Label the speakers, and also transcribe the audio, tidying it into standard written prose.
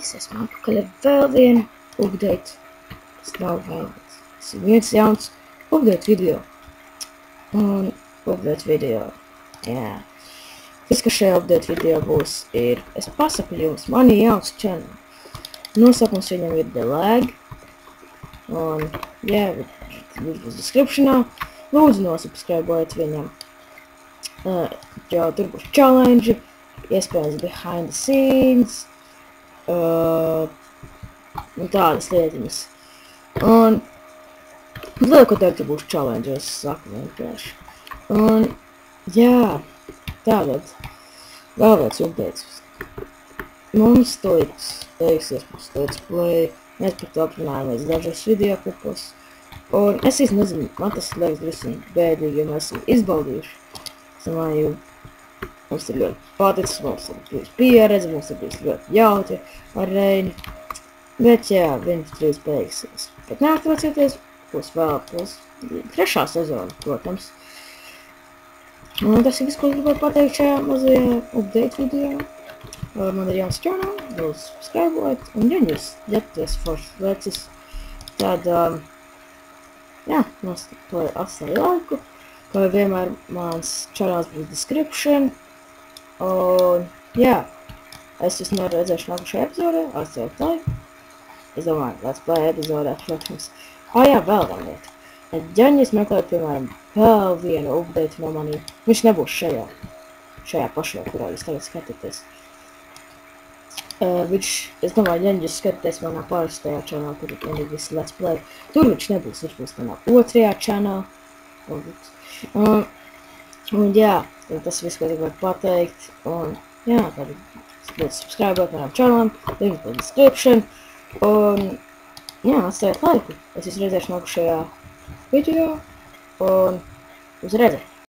Speaker 1: sveiki, esmu atpakaļ ar vēl vienu update. Tas nav vēlēts. Tas ir viens jauns update video. Un update video, jā. Kas, kas šajā update video būs, ir, es pasaku jums, man ir jauns channel. Nosaukums viņam ir The Lag. Un, jā, viņš būs descriptionā. Lūdzu nosubscribējiet viņam. Jo tur būs challenge, iespējams behind the scenes. Un tādas lietiņas. Un lieko teikt, ka būs challenge, es saku vienkārši. Un, jā, tagad vēl viens updates. Mums tūlīt beigsies mums let's play. Mēs par to aprunājamies dažos video klipos. Un es īsti nezinu, man tas liekas drusku bēdīgi, jo mēs esam izbaudījuši. Es domāju, mums ir ļoti paticis, mums ir bijusi pieredze, mums ir bijusi ļoti jautri ar Reini. Bet jā, 1-3 beigsies. Bet neattraucieties, būs vēl trešā sezona, protams. Un tas ir viss, ko gribētu pateikt šajā mazajā update video. Man ir jauns channel, lūdzu subscribēt, un ja jūs ģepties foršas vecis, tad, jā, atstāju laiku, kā vienmēr mans channels būs description, un, jā, es jūs neredzēšu nākušajā epizodē, atstāju laiku, es domāju, let's play epizodē, protams. Jā, vēl viena lieta. Ja jūs meklējat, piemēram, vēl vienu update no manī, viņš nebūs šajā pašajā, kurā jūs tagad skatāties. Es domāju, ja jūs skatāties manā pārstajā channelā, kur ir visi let's play, tur viņš nebūs, viņš būs manā otrajā channelā. Un jā, tas viss, ko gribētu pateikt. Un jā, tad lūdzu subscribēt manām channelam, link būs description. Un jā, atstājiet laiku. Es jūs redzēšu nākušajā video. Un uz redzi!